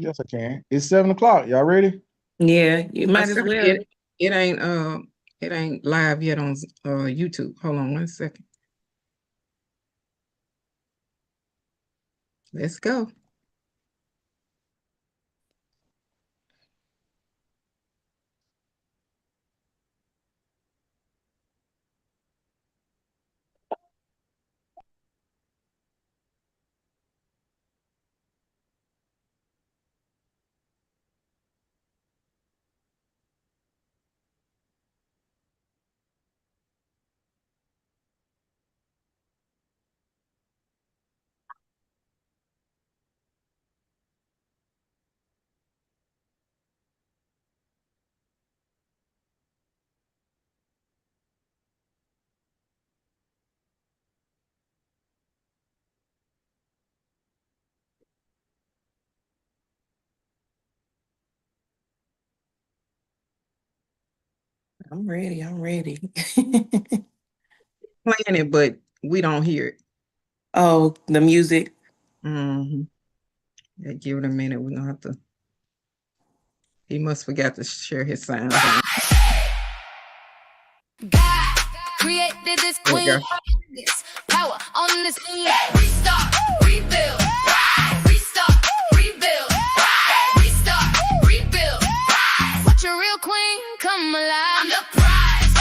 Yes, I can. It's 7 o'clock. Y'all ready? Yeah, you I might as said well. it ain't live yet on YouTube. Hold on 1 second. Let's go. I'm ready. I'm ready. Playing it, but we don't hear it. Oh, the music. Mm-hmm. Yeah, give it a minute. We're gonna have to. He must forgot to share his sound. God created this There we queen. go. Power on this scene. Restart, rebuild. Restart, rebuild. Restart, rebuild. Watch a real queen come alive. I'm the prize.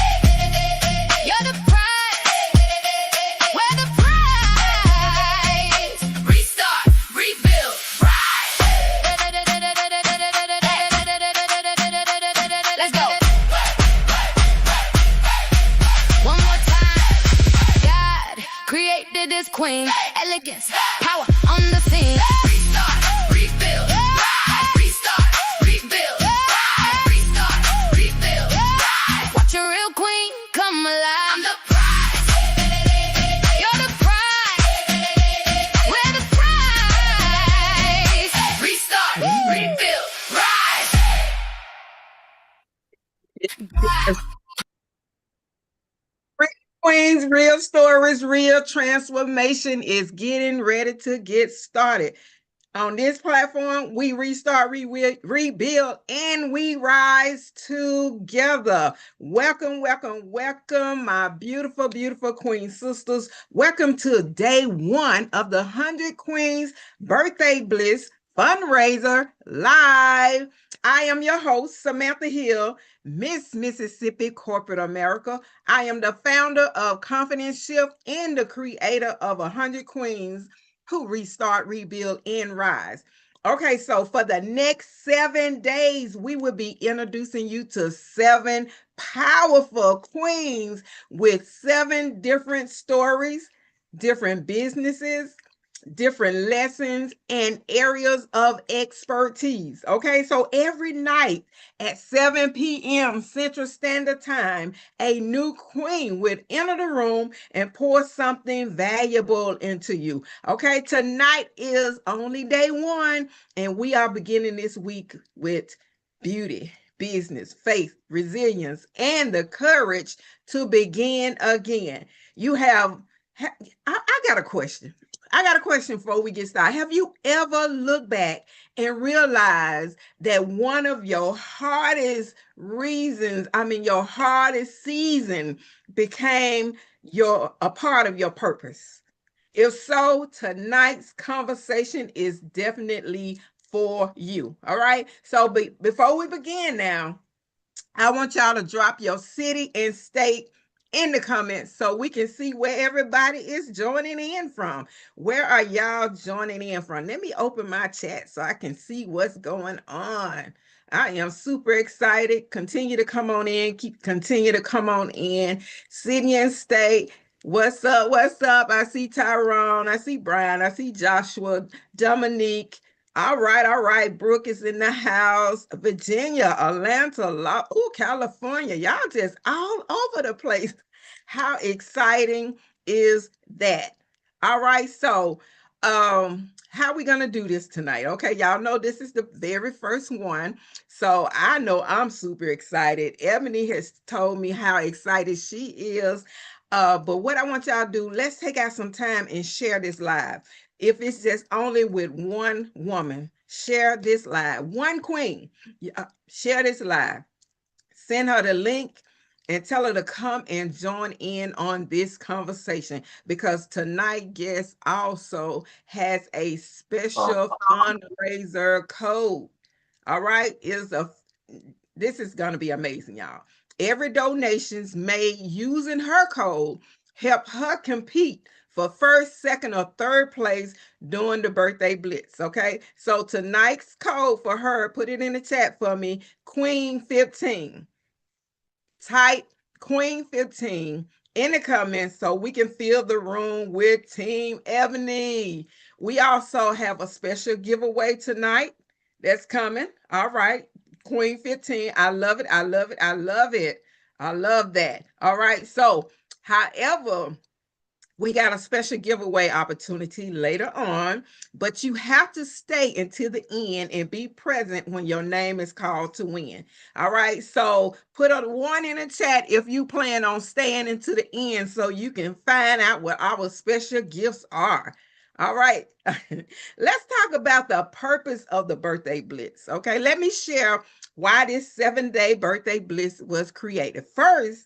You're the prize. We're the prize. Restart, rebuild. Rise. Let's go. One more time. God created this queen. Elegance, power on the scene. Restart, rebuild. Restart, rebuild. Restart, rebuild. Watch a real queen come alive. I'm the prize. You're the prize. We're the prize. Restart, rebuild, rise. Real Queens, real stories, real transformation is getting ready to get started. On this platform, we restart, rebuild, and we rise together. Welcome, welcome, welcome, my beautiful, beautiful Queen sisters. Welcome to day one of the 100 Queens Birthday Blitz Fundraiser live. I am your host, Samantha Hill, Miss Mississippi Corporate America. I am the founder of Confidence Shift and the creator of 100 Queens who restart, rebuild, and rise. Okay, so for the next 7 days, we will be introducing you to 7 powerful queens with 7 different stories, different businesses, different lessons, and areas of expertise. Okay, so every night at 7 p.m. Central Standard Time, a new queen would enter the room and pour something valuable into you. Okay, tonight is only day one, and we are beginning this week with beauty, business, faith, resilience, and the courage to begin again. You have, I got a question. I got a question before we get started. Have you ever looked back and realized that one of your hardest your hardest season became a part of your purpose? If so, tonight's conversation is definitely for you. All right. So before we begin now, I want y'all to drop your city and state in the comments so we can see where everybody is joining in from. Where are y'all joining in from? Let me open my chat so I can see what's going on. I am super excited. Continue to come on in. Continue to come on in. City and state. What's up? What's up? I see Tyrone. I see Brian. I see Joshua, Dominique. All right, all right. Brooke is in the house. Virginia, Atlanta, California. Y'all just all over the place. How exciting is that? All right, so how are we gonna do this tonight? Okay, y'all know this is the very first one. So I know I'm super excited. Ebony has told me how excited she is. But what I want y'all to do, let's take out some time and share this live. If it's just only with one woman, share this live. One queen, share this live. Send her the link and tell her to come and join in on this conversation, because tonight guest also has a special fundraiser code. All right, this is going to be amazing, y'all. Every donations made using her code help her compete for first, second, or third place during the birthday blitz. Okay, so tonight's code for her, put it in the chat for me, Queen 15. Type Queen 15 in the comments so we can fill the room with Team Ebony. We also have a special giveaway tonight that's coming. All right, Queen 15. I love it. I love it. I love it. I love that. All right. So, however, we got a special giveaway opportunity later on, but you have to stay until the end and be present when your name is called to win. All right, so put a 1 in the chat if you plan on staying until the end so you can find out what our special gifts are. All right, let's talk about the purpose of the birthday blitz. Okay, let me share why this 7-day birthday blitz was created. First,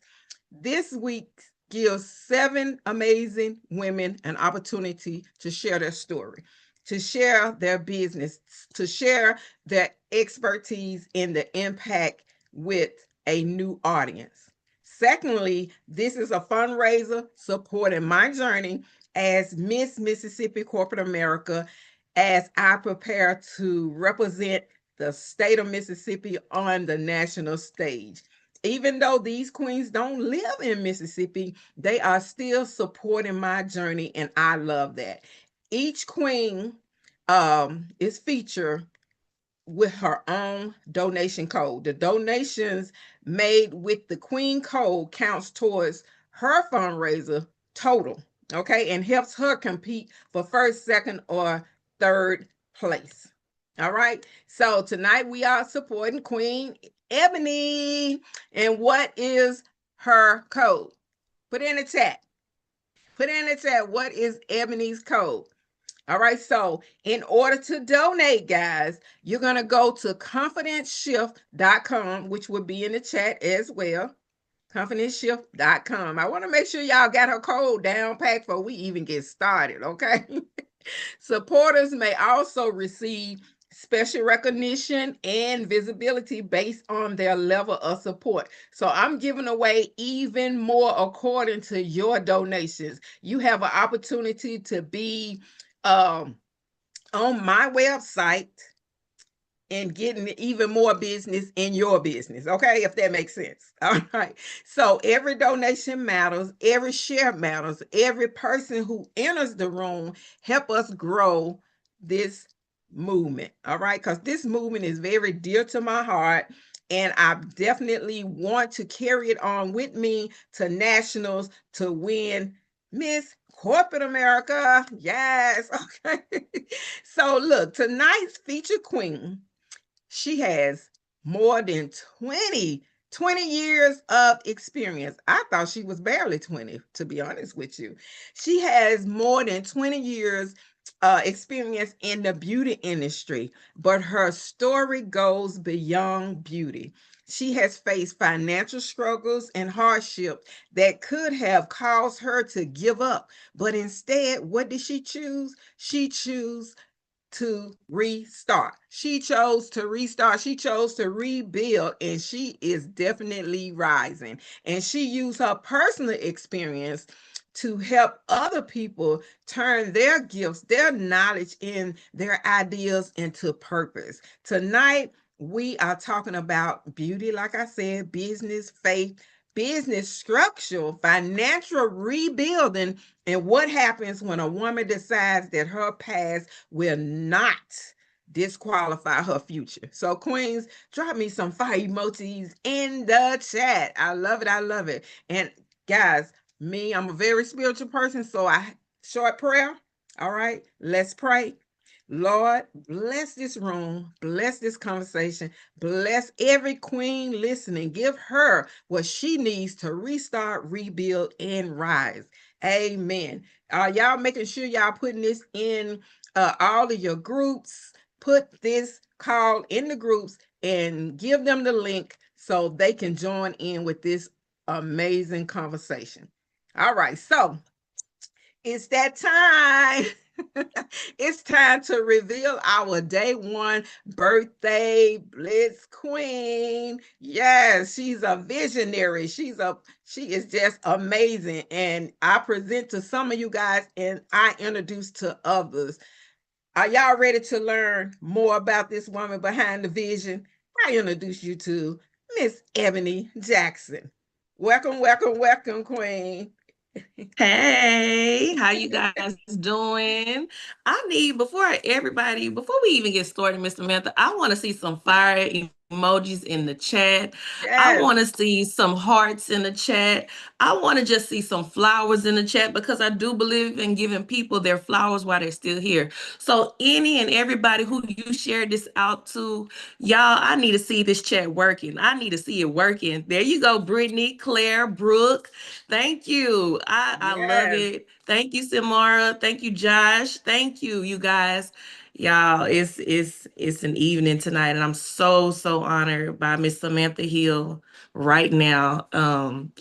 this week gives 7 amazing women an opportunity to share their story, to share their business, to share their expertise in the impact with a new audience. Secondly, this is a fundraiser supporting my journey as Miss Mississippi Corporate America as I prepare to represent the state of Mississippi on the national stage. Even though these queens don't live in Mississippi, they are still supporting my journey, and I love that. Each queen is featured with her own donation code. The donations made with the queen code counts towards her fundraiser total, okay, and helps her compete for first, second, or third place. All right, so tonight we are supporting Queen Ebony. And what is her code? Put in the chat. Put in the chat, what is Ebony's code? All right, so in order to donate, guys, you're going to go to confidenceshift.com, which will be in the chat as well. Confidenceshift.com. I want to make sure y'all got her code down packed before we even get started, okay? Supporters may also receive special recognition and visibility based on their level of support. So I'm giving away even more according to your donations. You have an opportunity to be on my website and getting even more business in your business, okay, if that makes sense. All right, so every donation matters, every share matters, every person who enters the room help us grow this movement. All right, because this movement is very dear to my heart, and I definitely want to carry it on with me to nationals to win Miss Corporate America. Yes. Okay. So look, tonight's featured queen, she has more than 20 years of experience. I thought she was barely 20, to be honest with you. She has more than 20 years experience in the beauty industry, but her story goes beyond beauty. She has faced financial struggles and hardships that could have caused her to give up. But instead, what did she choose? She chose to restart. She chose to restart. She chose to rebuild, and she is definitely rising. And she used her personal experience to help other people turn their gifts, their knowledge, and their ideas into purpose. Tonight, we are talking about beauty, like I said, business, faith, business structure, financial rebuilding, and what happens when a woman decides that her past will not disqualify her future. So queens, drop me some fire emojis in the chat. I love it. I love it. And guys, I'm a very spiritual person, so short prayer. All right, let's pray. Lord, bless this room, bless this conversation, bless every queen listening. Give her what she needs to restart, rebuild, and rise. Amen. Y'all making sure y'all putting this in all of your groups. put this call in the groups and give them the link so they can join in with this amazing conversation. All right, so it's that time. It's time to reveal our day one birthday Blitz Queen. Yes, she's a visionary. She is just amazing. And I present to some of you guys and I introduce to others. Are y'all ready to learn more about this woman behind the vision? I introduce you to Miss Ebony Jackson. Welcome, welcome, welcome, Queen. Hey, how you guys doing? Before we even get started, Miss Samantha, I want to see some fire emojis in the chat. I Yes. want to see some hearts in the chat. I want to just see some flowers in the chat because I do believe in giving people their flowers while they're still here. So any and everybody who you share this out to, y'all, I need to see this chat working. I need to see it working. There you go, Brittany, Claire, Brooke. Thank you. I love Yes. it. Thank you, Samara. Thank you, Josh. Thank you, you guys. Y'all, it's an evening tonight, and I'm so honored by Miss Samantha Hill right now. I'm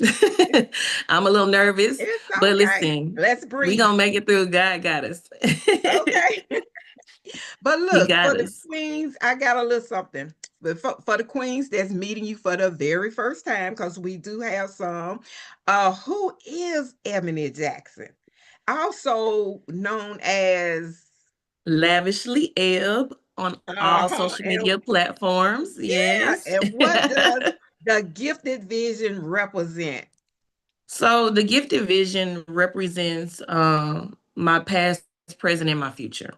a little nervous, It's but okay. listen, Let's we breathe. gonna make it through. God got us. Okay. But He look, got for the us. queens, I got a little something. But for the queens that's meeting you for the very first time, because we do have some, who is Ebony Jackson? Also known as Lavishly Eb on all social and media platforms. yeah, Yes. and what does the gifted vision represent? So the gifted vision represents my past, present, and my future.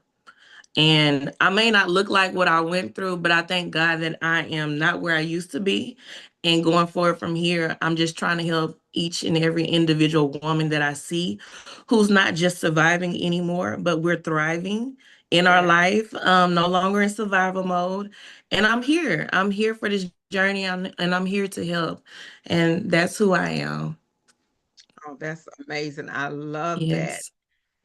And I may not look like what I went through, but I thank God that I am not where I used to be. And going forward from here, I'm just trying to help each and every individual woman that I see who's not just surviving anymore, but we're thriving in our Yeah. life, no longer in survival mode. And I'm here. I'm here for this journey, and I'm here to help. And that's who I am. Oh, that's amazing. I love that. Yes.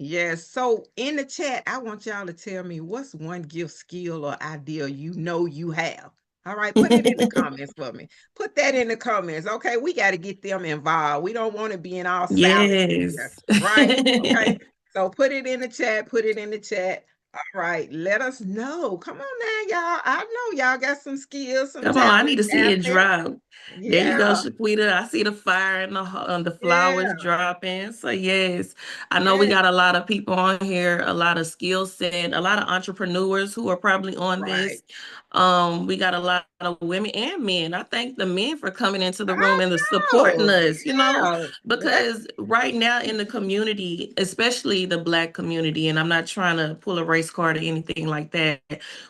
Yes. So in the chat, I want y'all to tell me what's one gift, skill, or idea you know you have. All right, put it in the comments for me. Put that in the comments. Okay, we got to get them involved. We don't want to be in all silent here, Yes. right? Okay. So put it in the chat. Put it in the chat. All right, let us know. Come on now, y'all. I know y'all got some skills, some Come on, I need to talents see out it there. drop. There you go, Yeah, Shaquita. I see the fire and the flowers yeah, dropping. So yes, I know we yeah. got a lot of people on here, a lot of skill set, a lot of entrepreneurs who are probably on Right. this. We got a lot of women and men. I thank the men for coming into the room I and the supporting know. us, Yeah. because right now in the community, especially the Black community, and I'm not trying to pull a race card or anything like that,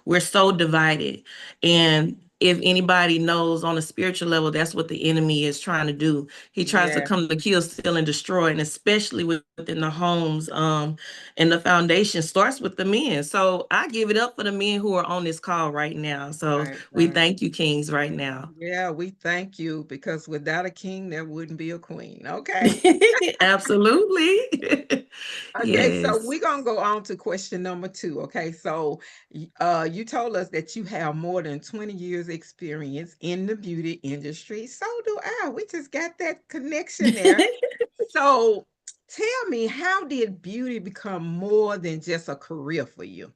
we're so divided. And if anybody knows on a spiritual level, that's what the enemy is trying to do. He tries to Yeah. come to kill, steal, and destroy, and especially within the homes. And the foundation starts with the men. So I give it up for the men who are on this call right now. So Right, we right. thank you, Kings, right now. Yeah, we thank you because without a king, there wouldn't be a queen. Okay. Absolutely. Okay, so Yes. we're gonna go on to question number two. Okay, so you told us that you have more than 20 years experience in the beauty industry. So do I. We just got that connection there. So tell me, how did beauty become more than just a career for you?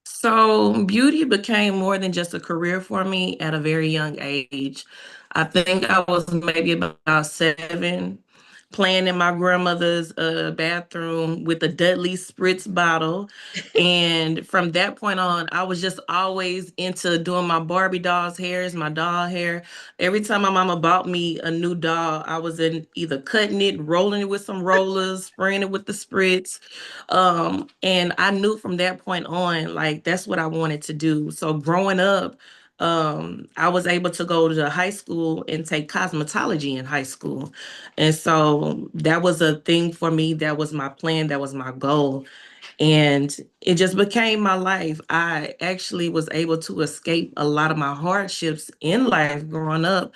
So beauty became more than just a career for me at a very young age. I think I was maybe about 7, playing in my grandmother's bathroom with a Dudley Spritz bottle. And from that point on, I was just always into doing my Barbie doll's hairs, my doll hair. Every time my mama bought me a new doll, I was in either cutting it, rolling it with some rollers, spraying it with the spritz. And I knew from that point on, like that's what I wanted to do. So growing up, I was able to go to high school and take cosmetology in high school. And so that was a thing for me. That was my plan. That was my goal. And it just became my life. I actually was able to escape a lot of my hardships in life growing up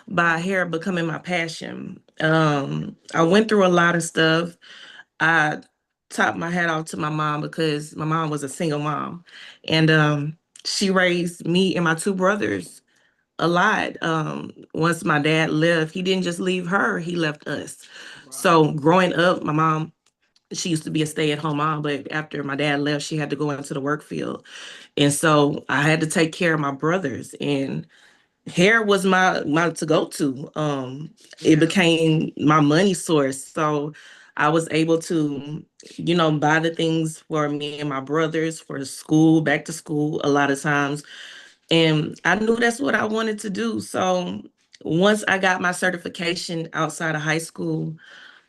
by hair becoming my passion. I went through a lot of stuff. I top my hat off to my mom because my mom was a single mom, and she raised me and my two brothers a lot. Once my dad left, he didn't just leave her; he left us. So growing up, my mom, she used to be a stay-at-home mom, but after my dad left, she had to go into the work field, and so I had to take care of my brothers. And hair was my to go to. It became my money source. So I was able to, buy the things for me and my brothers for school, back to school a lot of times. And I knew that's what I wanted to do. So once I got my certification outside of high school,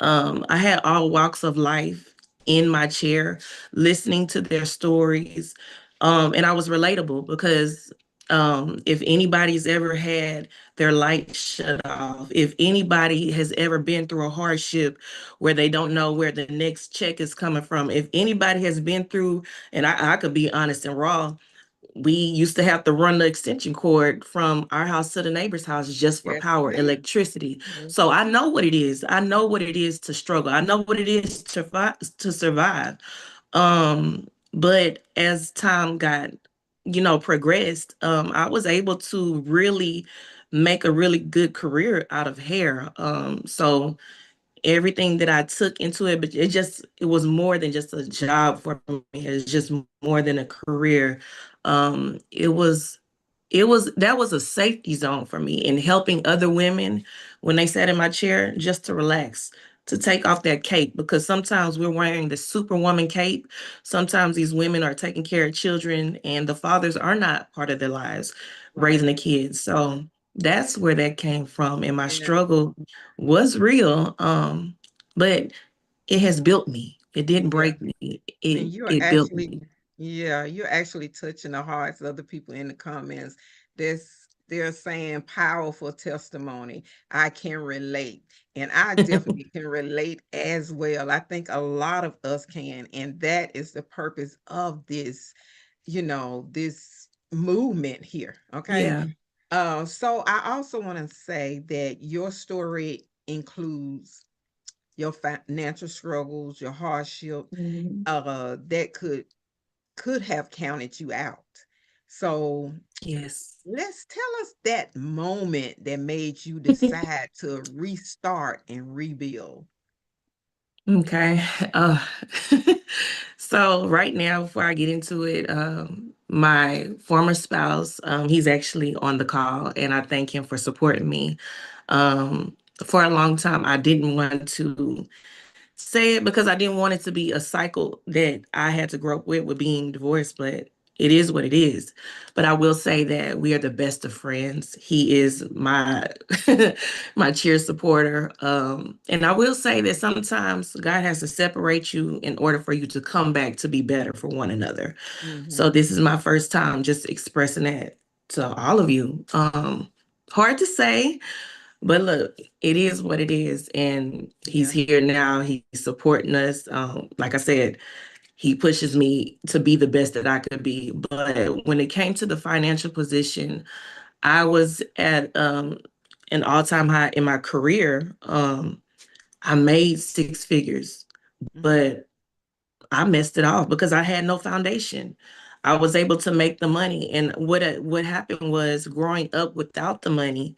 I had all walks of life in my chair, listening to their stories. And I was relatable because if anybody's ever had their light shut off, if anybody has ever been through a hardship where they don't know where the next check is coming from, if anybody has been through, and I could be honest and raw, we used to have to run the extension cord from our house to the neighbor's house just for Yes, power, ma'am. electricity. Yes. So I know what it is. I know what it is to struggle. I know what it is to survive. But as time got, progressed, I was able to really make a really good career out of hair. So everything that I took into it, but it was more than just a job for me. It's just more than a career. It was that was a safety zone for me in helping other women when they sat in my chair just to relax, to take off that cape, because sometimes we're wearing the superwoman cape. Sometimes these women are taking care of children and the fathers are not part of their lives raising the kids. So that's where that came from. And my Yeah. struggle was real. But it has built me. It didn't Yeah. break me. And It built me. you're actually touching the hearts of the people in the comments. They're saying powerful testimony. I can relate. And I definitely can relate as well. I think a lot of us can. And that is the purpose of this movement here. Okay. Yeah. So I also want to say that your story includes your financial struggles, your hardship, Mhm. that could have counted you out. So Yes. let's tell us that moment that made you decide to restart and rebuild. Okay. Uh, so right now, before I get into it, my former spouse, he's actually on the call, and I thank him for supporting me. For a long time, I didn't want to say it because I didn't want it to be a cycle that I had to grow up with being divorced, but it is what it is. But I will say that we are the best of friends. He is my my cheer supporter. And I will say that sometimes God has to separate you in order for you to come back to be better for one another. So Mhm. this is my first time just expressing that to all of you. Hard to say, but look, it is what it is, and he's Yeah. here now. He's supporting us. Like I said, he pushes me to be the best that I could be. But when it came to the financial position, I was at an all-time high in my career. I made six figures, Mhm. but I messed it off because I had no foundation. I was able to make the money, and what happened was growing up without the money.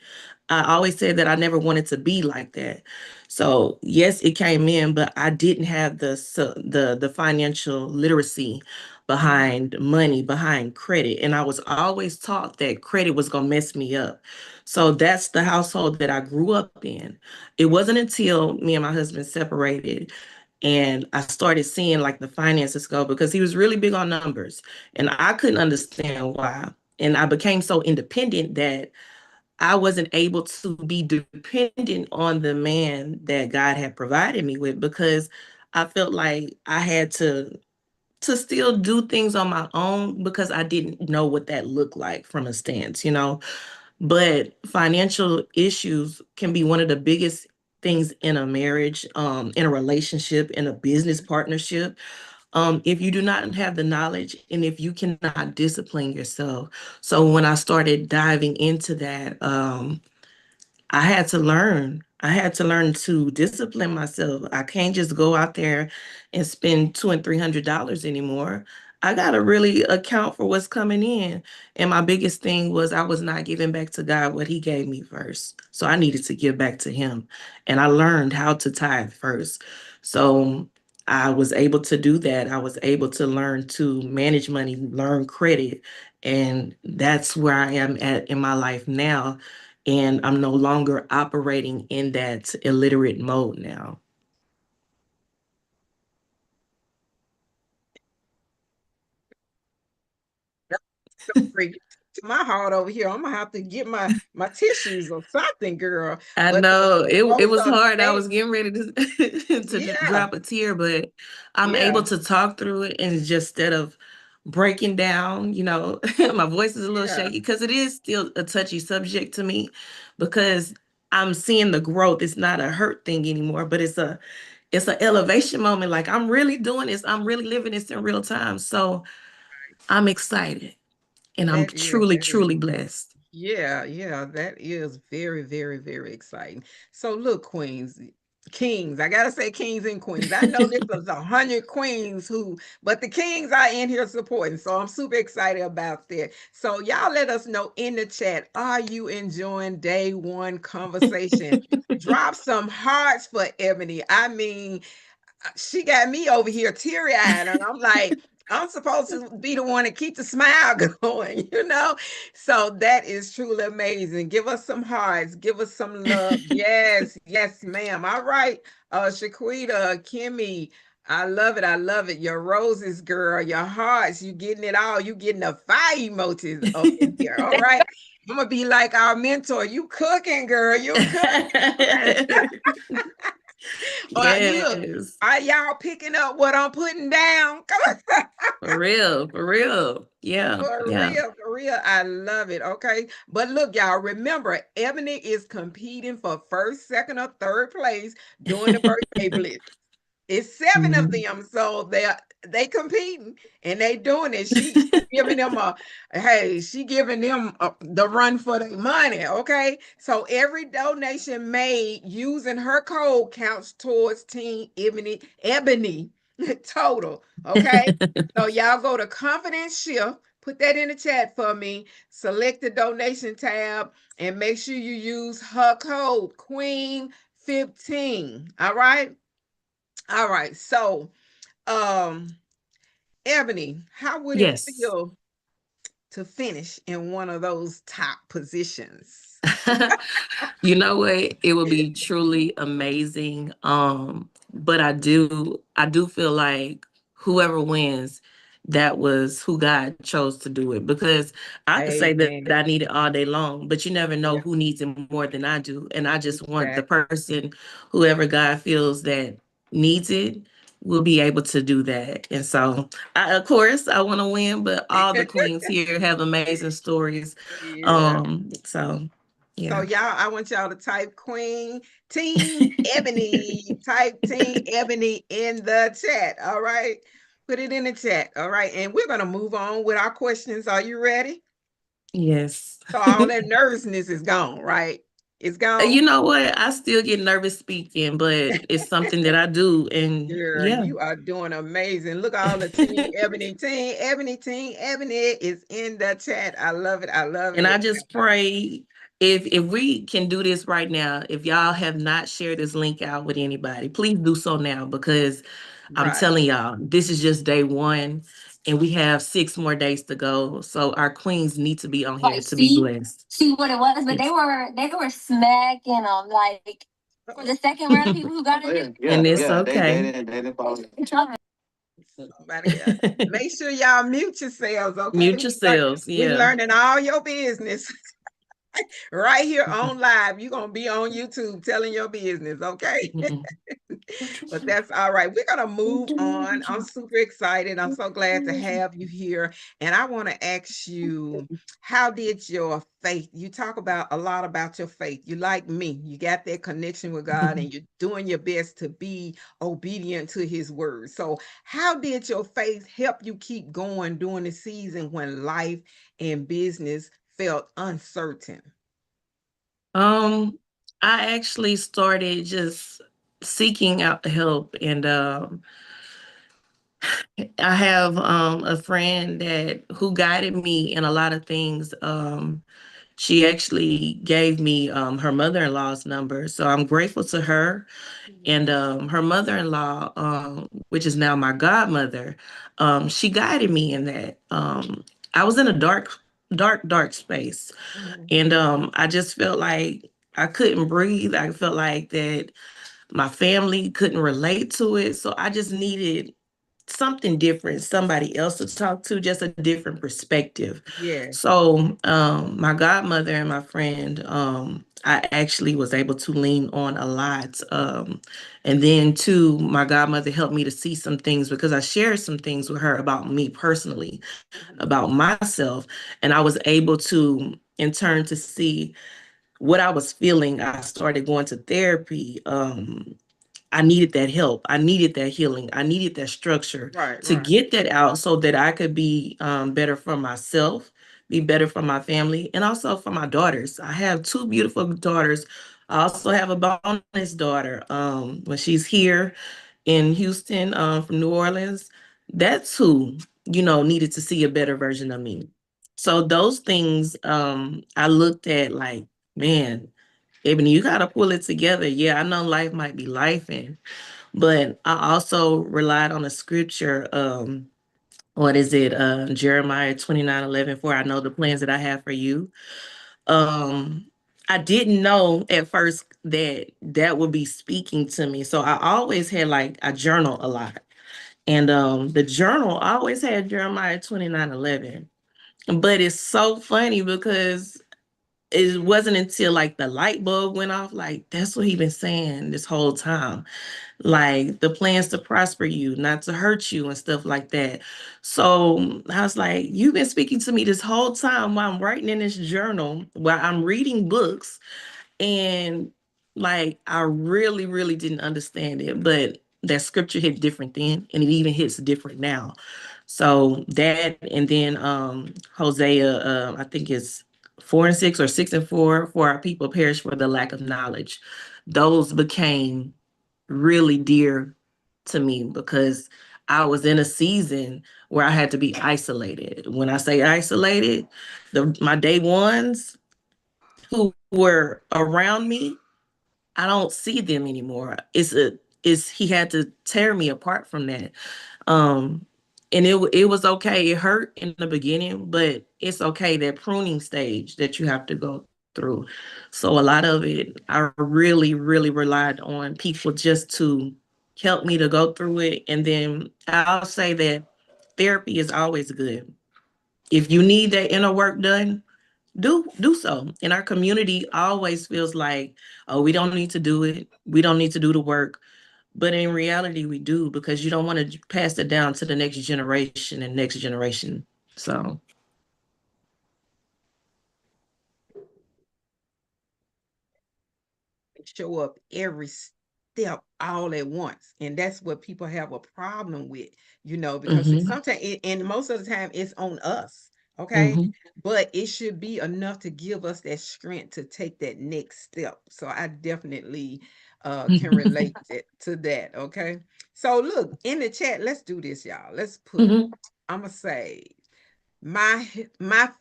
I always said that I never wanted to be like that. So yes, it came in, but I didn't have the financial literacy Mhm. behind money, behind credit, and I was always taught that credit was gonna mess me up. So that's the household that I grew up in. It wasn't until me and my husband separated and I started seeing like the finances go because he was really big on numbers and I couldn't understand why. And I became so independent that I wasn't able to be dependent on the man that God had provided me with because I felt like I had to still do things on my own because I didn't know what that looked like from a stance. But financial issues can be one of the biggest things in a marriage, in a relationship, in a business partnership. If you do not have the knowledge and if you cannot discipline yourself. So when I started diving into that, I had to learn. I had to learn to discipline myself. I can't just go out there and spend $200 and $300 anymore. I gotta really account for what's coming in. And my biggest thing was I was not giving back to God what He gave me first. So I needed to give back to Him. And I learned how to tithe first. So I was able to do that. I was able to learn to manage money, learn credit. And that's where I am at in my life now. And I'm no longer operating in that illiterate mode now. Bring it to my heart over here. I'm gonna have to get my tissues or something, girl. I But know the it growth was of hard. I faith, was getting ready to yeah, drop a tear, but I'm yeah, able to talk through it, and just instead of breaking down, my voice is a little yeah. shaky because it is still a touchy subject to me, because I'm seeing the growth. It's not a hurt thing anymore, but it's an elevation moment. Like, I'm really doing this. I'm really living this in real time. So I'm excited, and I'm truly, That is. truly blessed. Yeah, yeah, that is very, very, very exciting. So look, queens, kings, I gotta say kings and queens. I know this was 100 queens but the kings are in here supporting. So I'm super excited about that. So y'all let us know in the chat, are you enjoying day one conversation? Drop some hearts for Ebony. I mean, she got me over here teary-eyed, and I'm like, I'm supposed to be the one to keep the smile going, you know? So that is truly amazing. Give us some hearts, give us some love. Yes, yes, ma'am. All right. Shaquita, Kimmy, I love it. I love it. Your roses, girl, your hearts, you getting it all. You getting the fire emojis up in here. All right. I'm gonna be like our mentor. You cooking, girl. You cooking. Look, Yes. are y'all picking up what I'm putting down? Come on. For real, for real. Yeah, yeah. For real. I love it. Okay. But look, y'all, remember, Ebony is competing for first, second, or third place during the birthday blitz. It's 7 of them, so they competing and they doing it. She giving them the run for their money. Okay, so every donation made using her code counts towards Team Ebony total. Okay, so y'all go to Confidence Shift. Put that in the chat for me. Select the donation tab and make sure you use her code Queen15. All right. All right. So, Ebony, how would it Yes. feel to finish in one of those top positions? You know what? It would be truly amazing. But I do feel like whoever wins, that was who God chose to do it. Because I could say that Amen. I need it all day long, but you never know Yeah, who needs it more than I do. And I just want the exactly. person, whoever God feels that needs it, will be able to do that. And so, of course, I want to win, but all the queens here have amazing stories. Yeah. So So yeah. y'all, I want y'all to type Team Ebony, type Team Ebony in the chat. All right. Put it in the chat. All right. And we're going to move on with our questions. Are you ready? Yes. So all that nervousness is gone, right? It's gone. You know what? I still get nervous speaking, but it's something that I do. And Girl, yeah. you are doing amazing. Look, all the Team Ebony, Team Ebony is in the chat. I love it. I love And I it. just pray, if we can do this right now, if y'all have not shared this link out with anybody, please do so now, because I'm Right. telling y'all, this is just day one and we have 6 more days to go. So our queens need to be on here to be blessed. See what it was, but they were smacking them like for the second round of people who got it. And it's okay. Somebody make sure y'all mute yourselves, okay? Mute yourselves. We Yeah. learning all your business right here on live. You're gonna be on YouTube telling your business, okay? But that's all right. We're gonna move on. I'm super excited. I'm so glad to have you here. And I want to ask you, how did your faith? You talk about a lot about your faith. You like me, you got that connection with God, and you're doing your best to be obedient to His word. So, how did your faith help you keep going during the season when life and business felt uncertain? I actually started just seeking out help, and I have a friend that who guided me in a lot of things. She actually gave me her mother-in-law's number, so I'm grateful to her. And her mother-in-law, which is now my godmother, she guided me in that. I was in a dark space, and I just felt like I couldn't breathe. I felt like that my family couldn't relate to it, so I just needed something different, somebody else to talk to, just a different perspective. Yeah. So my godmother and my friend, I actually was able to lean on a lot. And then too, my godmother helped me to see some things because I shared some things with her about me personally, about myself. And I was able to, in turn, to see what I was feeling. I started going to therapy. I needed that help. I needed that healing. I needed that structure Right, to right. get that out so that I could be better for myself, be better for my family, and also for my daughters. I have two beautiful daughters. I also have a bonus daughter. When she's here in Houston, from New Orleans, that's who, needed to see a better version of me. So those things, I looked at like, man, Ebony, you gotta pull it together. Yeah, I know life might be lifing, but I also relied on the scripture. What is it? Jeremiah 29:11. For I know the plans that I have for you. Um, I didn't know at first that that would be speaking to me. So I always had like a journal a lot. And the journal always had Jeremiah 29:11. But it's so funny because it wasn't until like the light bulb went off, like that's what he been saying this whole time. Like the plans to prosper you, not to hurt you and stuff like that. So I was like, you've been speaking to me this whole time while I'm writing in this journal, while I'm reading books, and like I really, really didn't understand it. But that scripture hit different then, and it even hits different now. So that, and then Hosea, I think it's 4:6 or 6:4, for our people perish for the lack of knowledge. Those became really dear to me because I was in a season where I had to be isolated. When I say isolated, my day ones who were around me, I don't see them anymore. It's he had to tear me apart from that. Um, and it was okay. It hurt in the beginning, but it's okay. That pruning stage that you have to go through. So a lot of it, I really, really relied on people just to help me to go through it. And then I'll say that therapy is always good. If you need that inner work done, do so. And our community always feels like, oh, we don't need to do it. We don't need to do the work. But in reality, we do, because you don't want to pass it down to the next generation and next generation. So, Show up every step all at once. And that's what people have a problem with, because mhm, sometimes, and most of the time, it's on us. Okay. mhm. But it should be enough to give us that strength to take that next step. So I definitely can relate to that. Okay. So look in the chat, let's do this, y'all. Let's put, Mhm. I'm going to say, my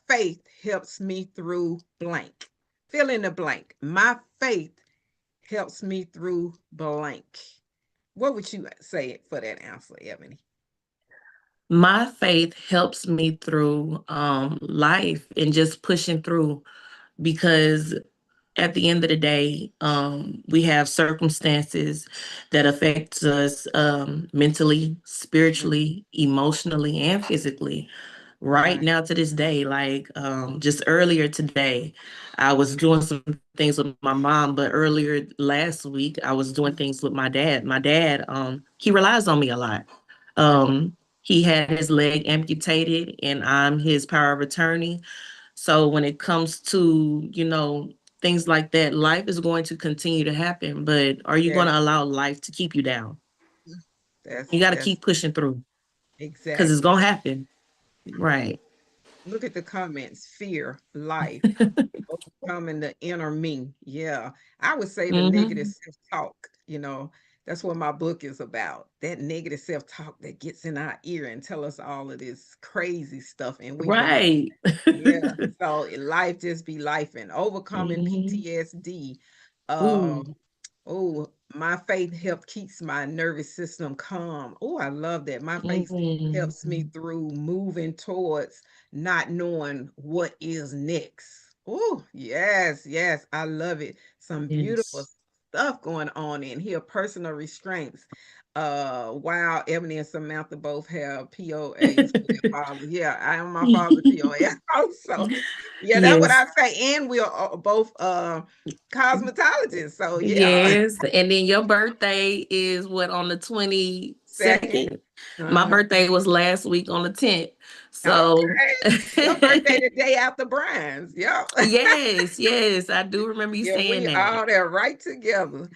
faith helps me through blank. Fill in the blank. My faith helps me through blank. What would you say for that answer, Ebony? My faith helps me through life and just pushing through, because at the end of the day, we have circumstances that affect us mentally, spiritually, emotionally, and physically. Right Right. now to this day, like just earlier today, I was doing some things with my mom, but earlier last week, I was doing things with my dad. My dad, he relies on me a lot. He had his leg amputated, and I'm his power of attorney. So when it comes to, things like that, life is going to continue to happen, but are you going Yes. to allow life to keep you down? You got to That's keep pushing through, because it's exactly. going to happen. Right. Look at the comments. Fear, life, overcoming the inner me. Yeah. I would say the negative self-talk, that's what my book is about. That negative self-talk that gets in our ear and tell us all of this crazy stuff and we believe. Right. Yeah. So life just be life and overcoming PTSD. Uh, Ooh. oh, my faith help keeps my nervous system calm. Oh, I love that. My faith helps me through moving towards not knowing what is next. Oh, yes, yes, I love it. Some beautiful Yes. stuff going on in here. Personal restraints. Wow, Ebony and Samantha both have POAs for their fathers. Yeah, I am my father's POA also. Yeah, that's what Yes. I say. And we're both cosmetologists. So yeah. Yes. And then your birthday is what, on the 22nd? Second. My birthday was last week on the 10th. So Okay. Your birthday the day after Brian's. Yep. yes, yes, I do remember you Yeah, saying we that. all there right together.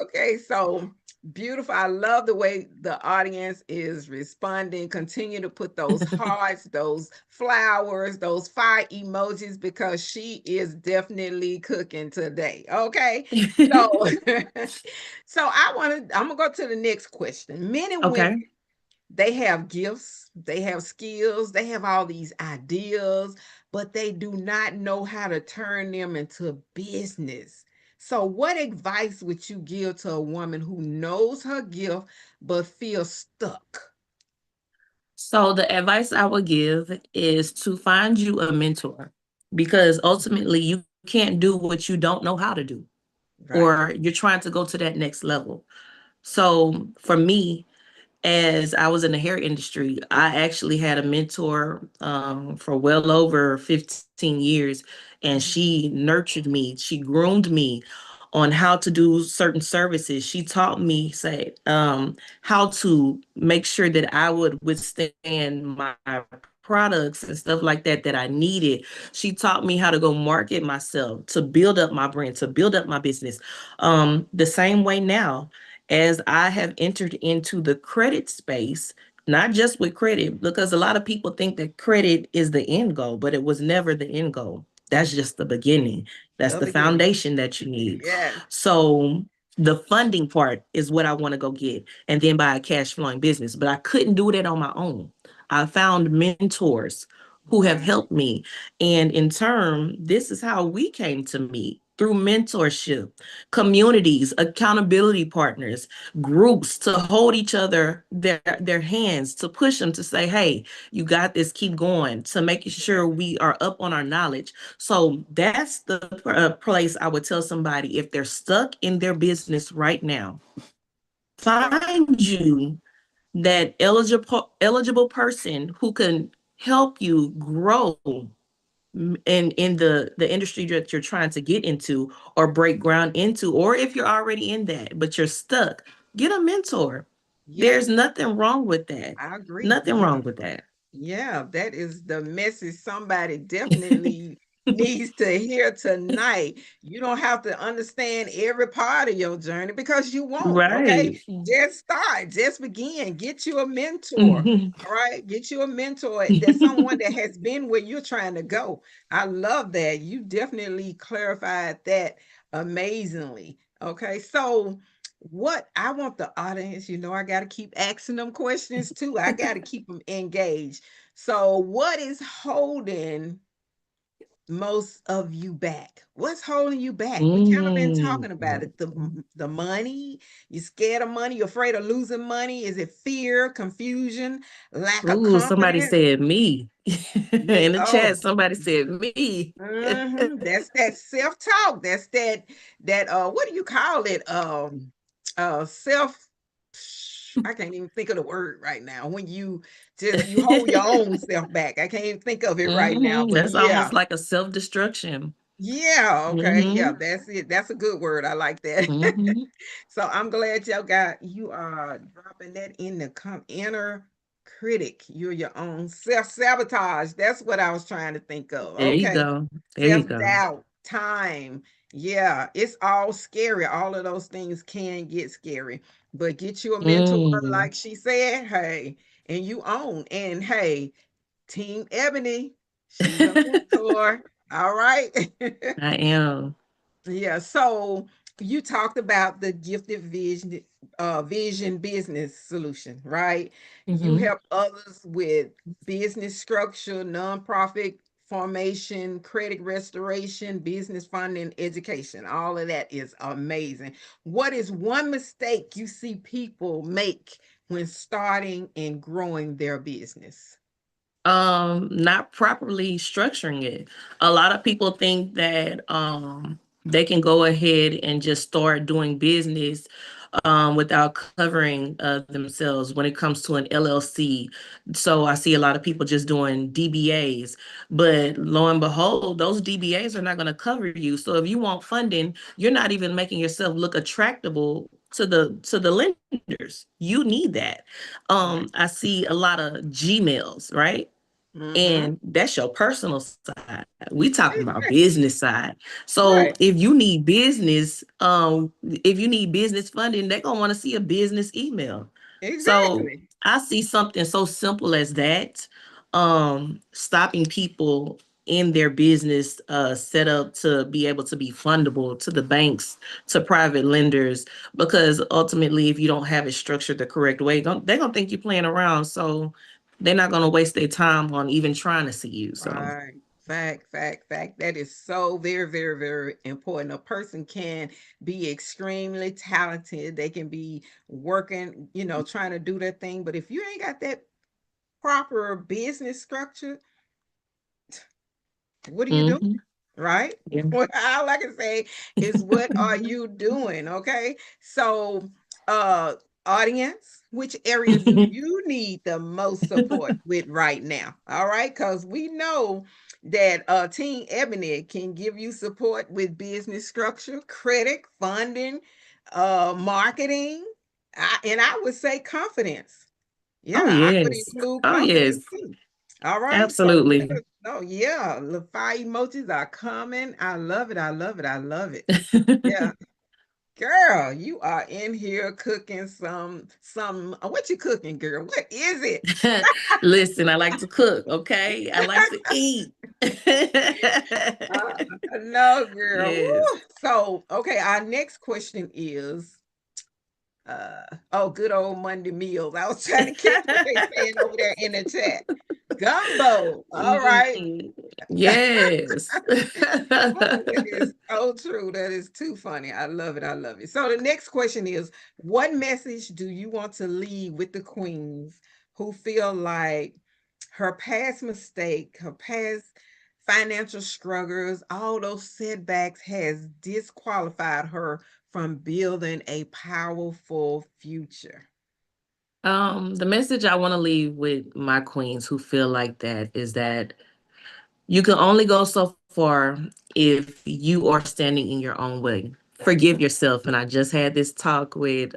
Okay, so beautiful. I love the way the audience is responding. Continue to put those hearts, those flowers, those fire emojis because she is definitely cooking today. Okay. So so I'm gonna go to the next question. Men and women, Okay. they have gifts, they have skills, they have all these ideas, but they do not know how to turn them into business. So, what advice would you give to a woman who knows her gift but feels stuck? So the advice I would give is to find you a mentor, because ultimately you can't do what you don't know how to do, Right. or you're trying to go to that next level. So for me, as I was in the hair industry, I actually had a mentor for well over 15 years, and she nurtured me. She groomed me on how to do certain services. She taught me, how to make sure that I would withstand my products and stuff like that that I needed. She taught me how to go market myself, to build up my brand, to build up my business. The same way now, as I have entered into the credit space, not just with credit, because a lot of people think that credit is the end goal, but it was never the end goal. That's just the beginning. That's The the beginning. foundation that you need. Yes. So the funding part is what I want to go get and then buy a cash flowing business. But I couldn't do that on my own. I found mentors who have Right. helped me. And in turn, this is how we came to meet, through mentorship, communities, accountability partners, groups, to hold each other their hands, to push them, to say, hey, you got this, keep going, to making sure we are up on our knowledge. So that's the place I would tell somebody, if they're stuck in their business right now, find you that eligible person who can help you grow in the industry that you're trying to get into or break ground into. Or if you're already in that but you're stuck, get a mentor. Yes, There's nothing wrong with that. I agree. Nothing Yeah. wrong with that. Yeah, that is the message somebody definitely needs to hear tonight. You don't have to understand every part of your journey because you won't, okay? Right. Just start, just begin. Get you a mentor, all right? Get you a mentor that's someone that has been where you're trying to go. I love that. You definitely clarified that amazingly. Okay, so what I want the audience, I got to keep asking them questions too. I got to keep them engaged. So, what is holding most of you back? What's holding you back? We kind of been talking about it. The money, you scared of money, you're afraid of losing money. Is it fear, confusion, lack of Ooh, somebody confidence? said me. Me, In the oh, chat, somebody said me. that's that self-talk. That's that what do you call it? Self, I can't even think of the word right now. When you hold your own self back. I can't even think of it right now, but That's yeah. almost like a self-destruction. Yeah, okay. Yeah, that's it. That's a good word. I like that. So I'm glad you are dropping that in the inner critic. You're your own self-sabotage. That's what I was trying to think of. There you Okay. go. There you go. Self-doubt, time. Yeah, it's all scary. All of those things can get scary. But get you a mentor, like she said, hey, and you own. And hey, Team Ebony, She's a mentor. All right. I am. Yeah, so you talked about the gifted vision business solution, right? You Mhm. help others with business structure, nonprofit formation, credit restoration, business funding, education. All of that is amazing. What is one mistake you see people make when starting and growing their business? Not properly structuring it. A lot of people think that they can go ahead and just start doing business without covering themselves when it comes to an LLC. So I see a lot of people just doing DBAs, but lo and behold, those DBAs are not going to cover you. So if you want funding, you're not even making yourself look attractable to the lenders. You need that. Right. I see a lot of Gmails, right? Mm-hmm. And that's your personal side. We talking about business side. So Right. if you need business funding, they're gonna want to see a business email. So Exactly. I see something so simple as that, stopping people in their business set up to be able to be fundable to the banks, to private lenders, because ultimately, if you don't have it structured the correct way, they're gonna think you're playing around. So they're not going to waste their time on even trying to see you. So, Right. Fact. That is so very, very, very important. A person can be extremely talented. They can be working, trying to do their thing. But if you ain't got that proper business structure, what are you doing? mhm, Right? yeah. What all I can say is what are you doing? Okay. So audience, which area do you need the most support with right now? All right, because we know that Team Ebony can give you support with business structure, credit, funding, marketing, and I would say confidence. Yeah, Oh, I would yes. include Oh, yes. confidence too. All right. So Absolutely. oh yeah, the fire emojis are coming. I love it. I love it. I love it. Yeah. Girl, you are in here cooking some what you cooking, girl? What is it? Listen, I like to cook, okay? I like to eat. Uh, no, girl. Yes. Woo. So, okay, our next question is oh, good old Monday meals. I was trying to catch what they saying over there in the chat. Gumbo. All right. Mhm. Yes. Oh, that is so true. That is too funny. I love it. I love it. So the next question is, what message do you want to leave with the queens who feel like her past mistake, her past financial struggles, all those setbacks has disqualified her from building a powerful future? The message I want to leave with my queens who feel like that is that you can only go so far if you are standing in your own way. Forgive yourself. And I just had this talk with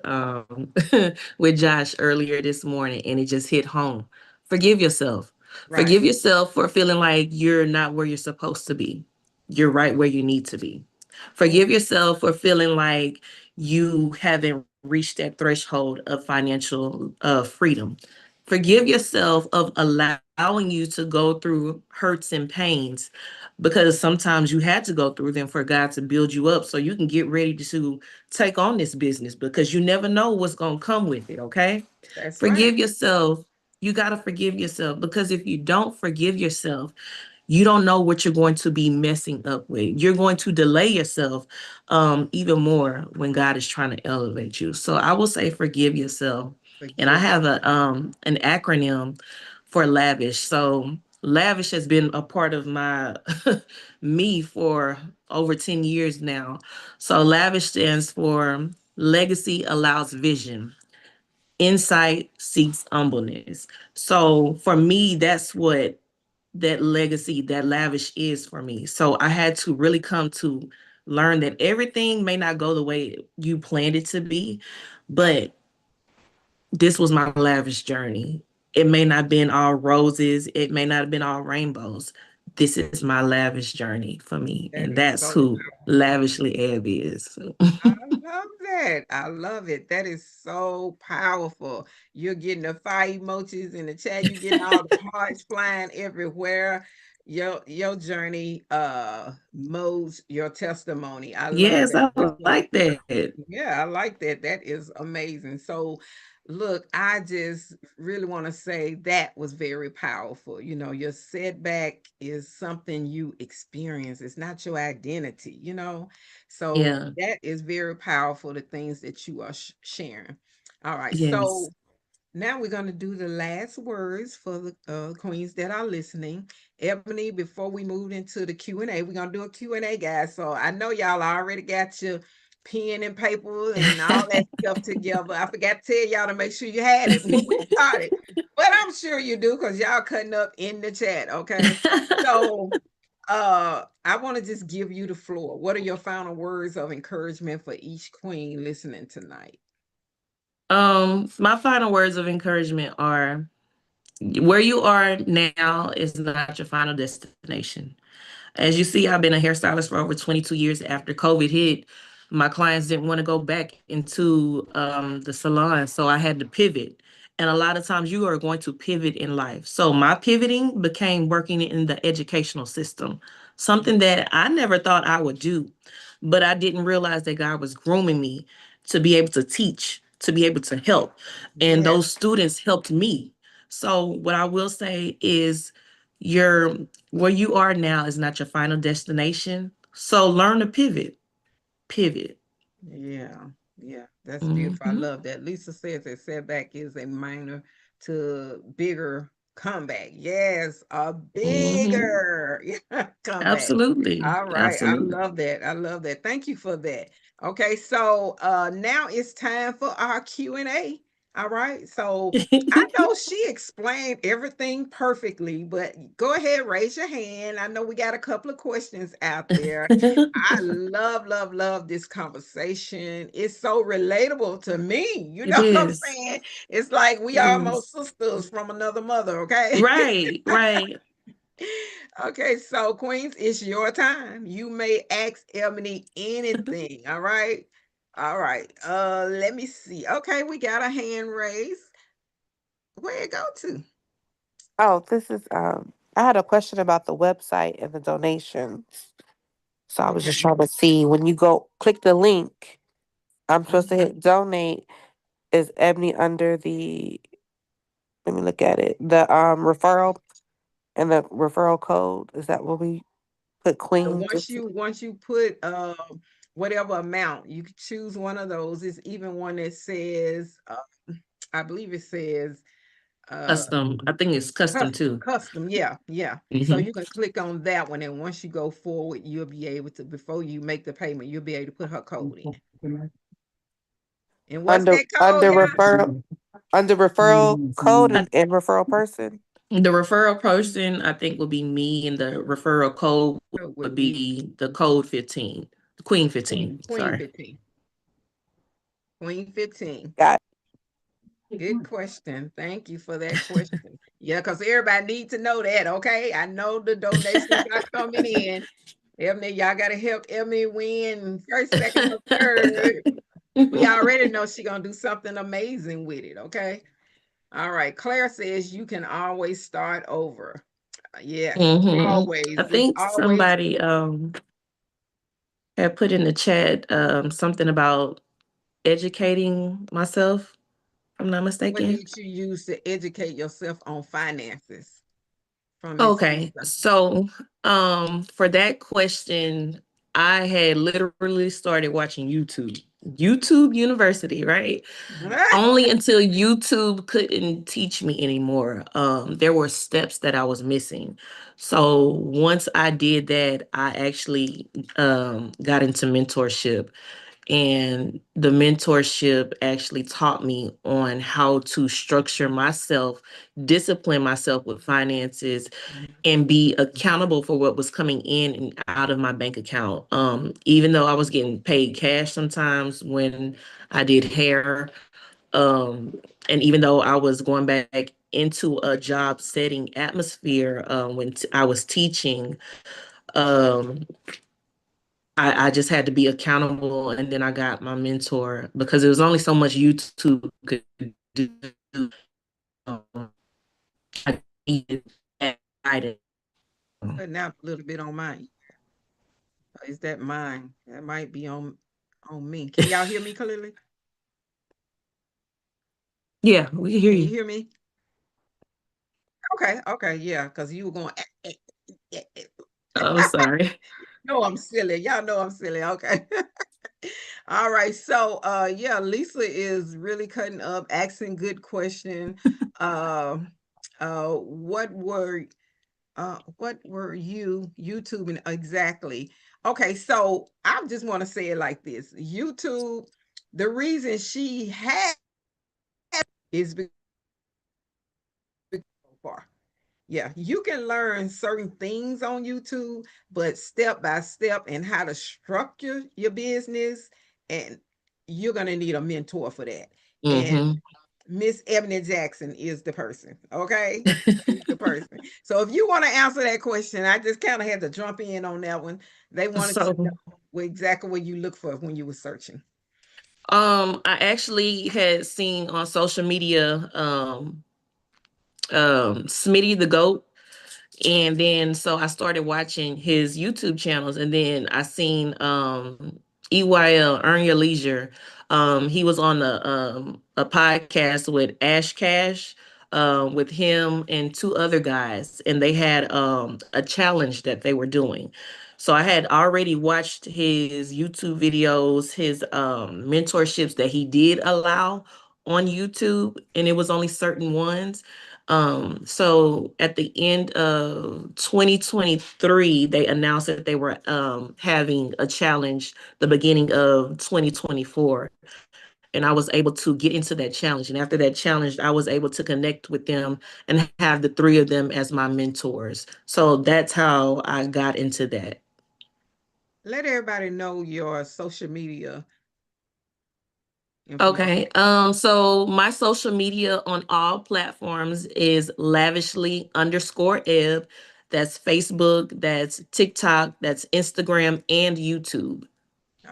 with Josh earlier this morning, and it just hit home. Forgive yourself. Right. Forgive yourself for feeling like you're not where you're supposed to be. You're right where you need to be. Forgive yourself for feeling like you haven't reached that threshold of financial freedom. Forgive yourself of allowing you to go through hurts and pains, because sometimes you had to go through them for God to build you up so you can get ready to take on this business, because you never know what's going to come with it. Okay. That's right. Forgive yourself. You got to forgive yourself, because if you don't forgive yourself, you don't know what you're going to be messing up with. You're going to delay yourself even more when God is trying to elevate you. So I will say forgive yourself. And I Forgive have yourself. an acronym for Lavish. So Lavish has been a part of my me for over 10 years now. So Lavish stands for Legacy Allows Vision. Insight seeks humbleness. So for me, that's what that legacy, that Lavish is for me. So I had to really come to learn that everything may not go the way you planned it to be, but this was my Lavish journey. It may not have been all roses, it may not have been all rainbows. This is my Lavish journey for me, That and is that's so who Lavishly Eb is. I love that. I love it. That is so powerful. You're getting the fire emojis in the chat. You're getting all the hearts flying everywhere. your journey molds your testimony. I love Yes, that. I like that. Yeah, I like that. That is amazing. So, look, I just really want to say that was very powerful. You know, your setback is something you experience, it's not your identity, you know. So, Yeah. that is very powerful, the things that you are sharing. All right. Yes. So, now we're going to do the last words for the queens that are listening. Ebony, before we move into the Q&A, we're going to do a Q&A, guys. So I know y'all already got your pen and paper and all that stuff together. I forgot to tell y'all to make sure you had it before we started. But I'm sure you do because y'all cutting up in the chat, okay? So I want to just give you the floor. What are your final words of encouragement for each queen listening tonight? My final words of encouragement are, where you are now is not your final destination. As you see, I've been a hairstylist for over 22 years. After COVID hit, my clients didn't want to go back into the salon, so I had to pivot. And a lot of times you are going to pivot in life. So my pivoting became working in the educational system, something that I never thought I would do, but I didn't realize that God was grooming me to be able to teach, to be able to help. And Yes. those students helped me. So what I will say is, your where you are now is not your final destination. So learn to pivot. Pivot. Yeah, yeah, that's beautiful. I Hmm. love that. Lisa says that setback is a minor to bigger comeback. Yes, a Hmm. bigger comeback. Absolutely. All right, I Absolutely. love that. I love that. Thank you for that. Okay, so now it's time for our Q&A. All right. So I know she explained everything perfectly, but go ahead, raise your hand. I know we got a couple of questions out there. I love this conversation. It's so relatable to me. You It know what I'm is. saying? It's like we It almost is. sisters from another mother, okay? Right, right. Okay, so Queens, it's your time. You may ask Ebony anything. All right. All right. Let me see. Okay, we got a hand raised. Where it go to? Oh, this is I had a question about the website and the donations. So I was just Okay. trying to see, when you go click the link, I'm supposed to Mhm. hit donate. Is Ebony under the, let me look at it. The referral and the referral code. Is that what we put Queen? Once you put whatever amount, you can choose one of those. It's even one that says I believe it says uh Custom. I think it's custom too. custom. Yeah, yeah. So Hmm. you can click on that one, and once you go forward, you'll be able to, before you make the payment, you'll be able to put her code in. And what's Under that code, y'all? referral code and referral person. The referral person, I think, will be me, and the referral code Code would would be be the code 15. Queen 15. Queen Sorry. 15. Queen 15. Got Good question. Thank you for that question. Yeah, because everybody needs to know that, okay? I know the donations are coming in. Ebony, y'all got to help Ebony win first, second, or third. We already know she's going to do something amazing with it, okay? All right. Claire says you can always start over. Yes, Hmm. I always. It's think always. somebody had put in the chat something about educating myself, if I'm not What mistaken. did you use to educate yourself on finances from Miss Okay, Lisa? so for that question, I had literally started watching YouTube University, right? Only until YouTube couldn't teach me anymore. There were steps that I was missing. So once I did that, I actually got into mentorship. And the mentorship actually taught me on how to structure myself, discipline myself with finances, and be accountable for what was coming in and out of my bank account. Even though I was getting paid cash sometimes when I did hair, and even though I was going back into a job setting atmosphere when I was teaching, um, I just had to be accountable. And then I got my mentor because there was only so much YouTube could do. Um, I needed that guidance. Cutting out a little bit on mine. Is that mine? That might be on me. Can y'all hear me clearly? Yeah, we can hear Can you you. hear me? Okay, yeah, because you were going. Oh, sorry. No, I'm silly. Y'all know I'm silly. Okay. All right. So yeah, Lisa is really cutting up, asking good question. Uh what were you YouTubing exactly? Okay, so I just want to say it like this. YouTube, the reason she had is because so far. Yeah, you can learn certain things on YouTube, but step by step and how to structure your business, and you're gonna need a mentor for that. And Mm-hmm. Miss Ebony Jackson is the person. Okay, she's the person. So if you want to answer that question, I just kind of had to jump in on that one. They wanted to So, know exactly what you look for when you were searching. I actually had seen on social media, Smitty the Goat. And then so I started watching his YouTube channels, and then I seen EYL Earn Your Leisure. He was on a podcast with Ash Cash, with him and two other guys, and they had a challenge that they were doing. So I had already watched his YouTube videos, his mentorships that he did allow on YouTube, and it was only certain ones. So at the end of 2023, they announced that they were having a challenge the beginning of 2024. And I was able to get into that challenge. And after that challenge, I was able to connect with them and have the three of them as my mentors. So that's how I got into that. Let everybody know your social media information. Okay. So my social media on all platforms is lavishly_eb. That's Facebook, that's TikTok, that's Instagram, and YouTube.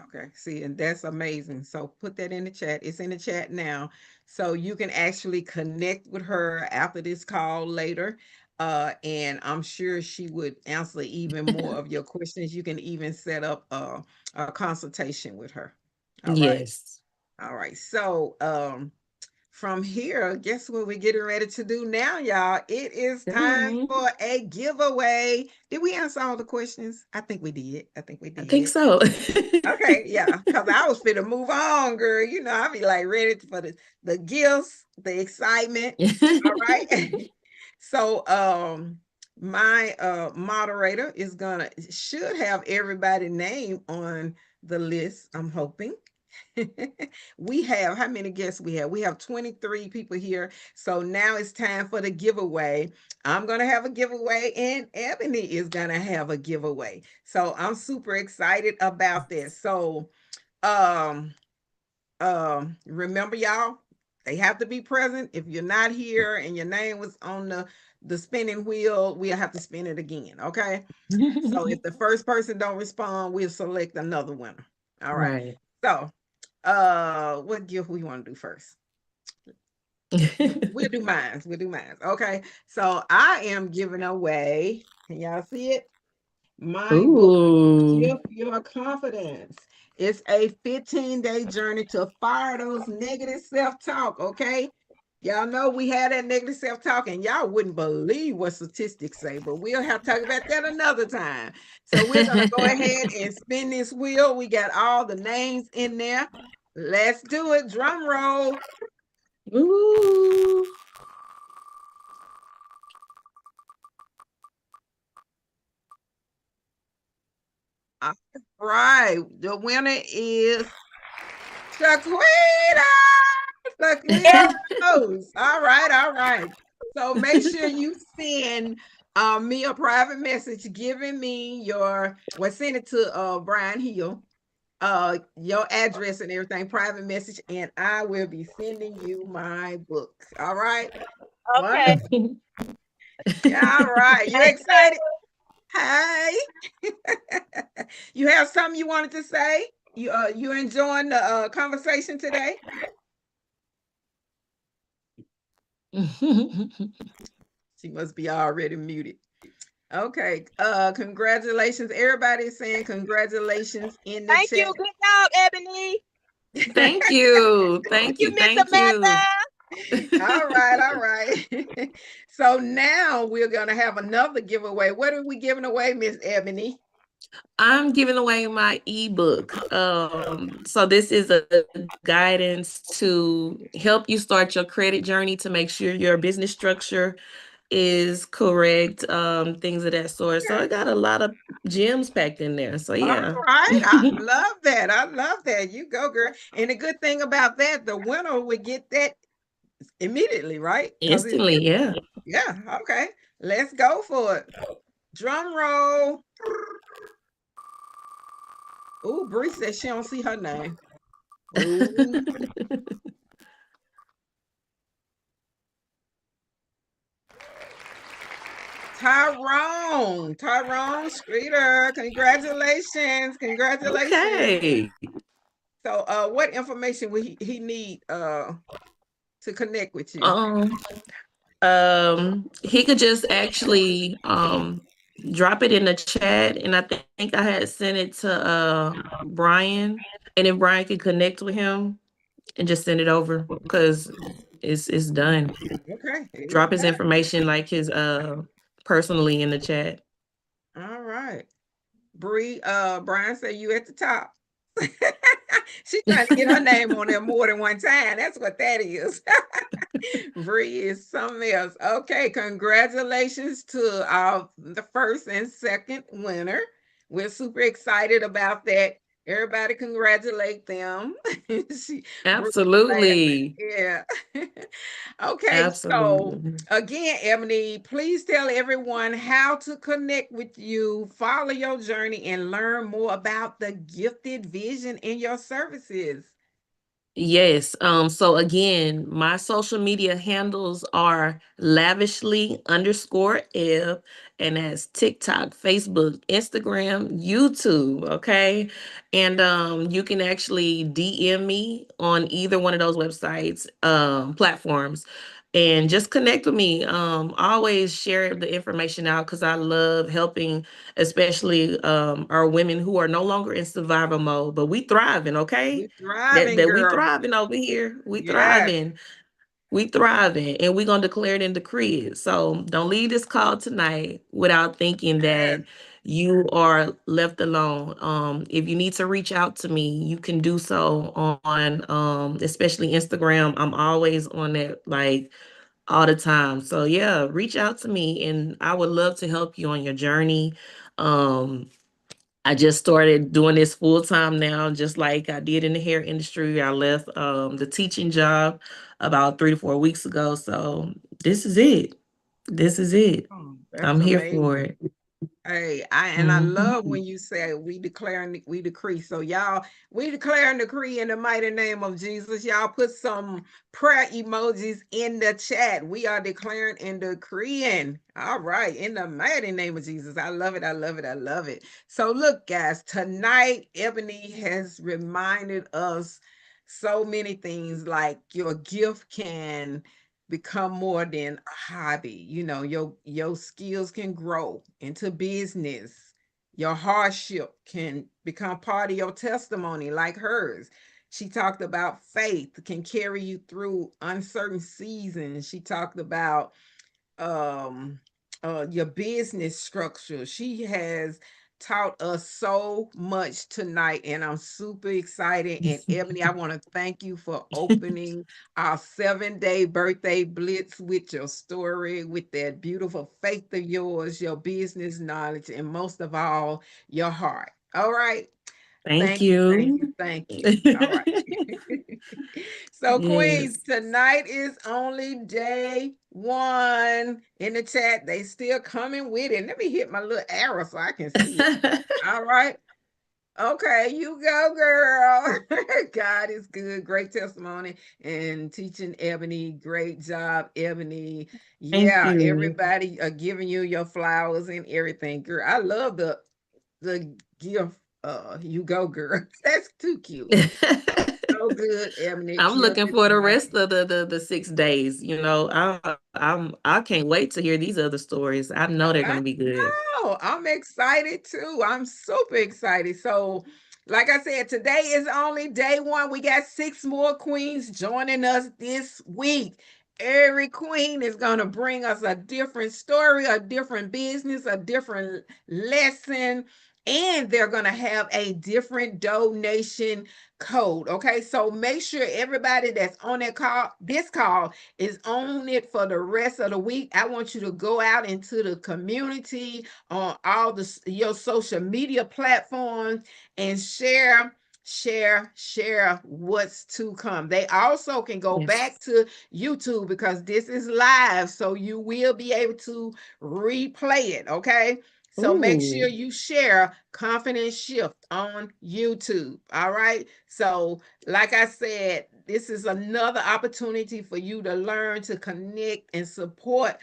Okay, see, and that's amazing. So put that in the chat. It's in the chat now. So you can actually connect with her after this call later. And I'm sure she would answer even more of your questions. You can even set up a consultation with her. All right. Yes. All right. So from here, guess what we're getting ready to do now, y'all? It is time Mhm. for a giveaway. Did we answer all the questions? I think we did. I think so. Okay, yeah, because I was finna move on, girl. You know, I'll be like ready for the gifts, the excitement. All right. So my moderator is gonna should have everybody's name on the list, I'm hoping. We have how many guests we have? We have 23 people here. So now it's time for the giveaway. I'm gonna have a giveaway, and Ebony is gonna have a giveaway. So I'm super excited about this. So um remember, y'all, they have to be present. If you're not here and your name was on the spinning wheel, we'll have to spin it again. Okay. So if the first person don't respond, we'll select another winner. All right. Right. So what gift we want to do first? We'll do mine. We'll do mine. Okay. So I am giving away, can y'all see it? My book, Ooh. Gift Your Confidence. It's a 15-day journey to fire those negative self-talk. Okay. Y'all know we had that negative self-talk, and y'all wouldn't believe what statistics say, but we'll have to talk about that another time. So we're gonna go ahead and spin this wheel. We got all the names in there. Let's do it. Drum roll. Ooh. All right. The winner is Shaquita. Shaquita Rose. All right, all right. So make sure you send me a private message giving me send it to Brian Hill, your address and everything, private message, and I will be sending you my book. All right. Okay. Wonderful. Yeah, all right. You excited? Hey. You have something you wanted to say? You enjoying the conversation today? She must be already muted. Okay. Congratulations. Everybody's saying congratulations in the Thank chat. you. Good job, Ebony. Thank you. Thank You, you. Miss Thank you. Samantha. All right, all right. So now we're gonna have another giveaway. What are we giving away, Miss Ebony? I'm giving away my ebook. So this is a guidance to help you start your credit journey to make sure your business structure is correct, things of that sort. So I got a lot of gems packed in there. So All yeah. right, I love that. I love that. You go, girl. And the good thing about that, the winner would get that immediately, right? Because it's Instantly, yeah. yeah, okay. Let's go for it. Drum roll. Ooh, Bree says she don't see her name. Ooh. Tyrone Streeter. Congratulations. Congratulations. Okay. So what information will he need to connect with you? He could just actually drop it in the chat, and I think I had sent it to Brian, and then Brian could connect with him and just send it over because it's done. Okay. Drop his information like his personally in the chat. All right. Bree, Brian said you at the top. She's trying to get her name on there more than one time. That's what that is. Bree is something else. Okay, congratulations to the first and second winner. We're super excited about that. Everybody congratulate them. Absolutely. Yeah. Okay, Absolutely. so again, Ebony, please tell everyone how to connect with you, follow your journey, and learn more about the gifted vision in your services. Yes. So again, my social media handles are lavishly_Eb, and that's TikTok, Facebook, Instagram, YouTube. Okay. And you can actually DM me on either one of those websites, platforms. And just connect with me. Always share the information out because I love helping, especially our women who are no longer in survival mode, but we thriving, okay? We thriving, We girl. thriving over here. We Yes. thriving. We thriving, and we're gonna declare it and decree it. So don't leave this call tonight without thinking that you are left alone. If you need to reach out to me, you can do so on especially Instagram. I'm always on it like all the time. So yeah, reach out to me, and I would love to help you on your journey. I just started doing this full time now, just like I did in the hair industry. I left the teaching job about 3 to 4 weeks ago. So this is it. This is it. Oh, I'm that's here amazing. for it. Hey, I love Mhm. when you say we declare and we decree. So y'all, we declare and decree in the mighty name of Jesus. Y'all put some prayer emojis in the chat. We are declaring and decreeing. All right, in the mighty name of Jesus. I love it. I love it. I love it. So look, guys, tonight Ebony has reminded us so many things like your gift can become more than a hobby. You know, your skills can grow into business. Your hardship can become part of your testimony, like hers. She talked about faith can carry you through uncertain seasons. She talked about um your business structure. She has taught us so much tonight, and I'm super excited. And Ebony, I want to thank you for opening our 7-day birthday blitz with your story, with that beautiful faith of yours, your business knowledge, and most of all, your heart. All right. Thank Thank you, thank you. you, thank you. All right. So, Queens, Yes. tonight is only day one. In the chat, they still coming with it. Let me hit my little arrow so I can see it. All right. Okay, you go, girl. God is good. Great testimony and teaching, Ebony. Great job, Ebony. Thank Yeah, you. everybody are giving you your flowers and everything, girl. I love the gift. You go, girl. That's too cute. so good, Ebony. I'm looking Killed it for the tonight. rest of the 6 days. I can't wait to hear these other stories. I know they're gonna be good. Oh, I'm excited too. I'm super excited. So, like I said, today is only day one. We got 6 more queens joining us this week. Every queen is going to bring us a different story, a different business, a different lesson, and they're going to have a different donation code. Okay, so make sure everybody that's on this call is on it for the rest of the week. I want you to go out into the community on all your social media platforms and share what's to come. They also can go back to YouTube because this is live, so you will be able to replay it. Okay, so make sure you share Confidence Shift on YouTube. All right. So, like I said, this is another opportunity for you to learn to connect and support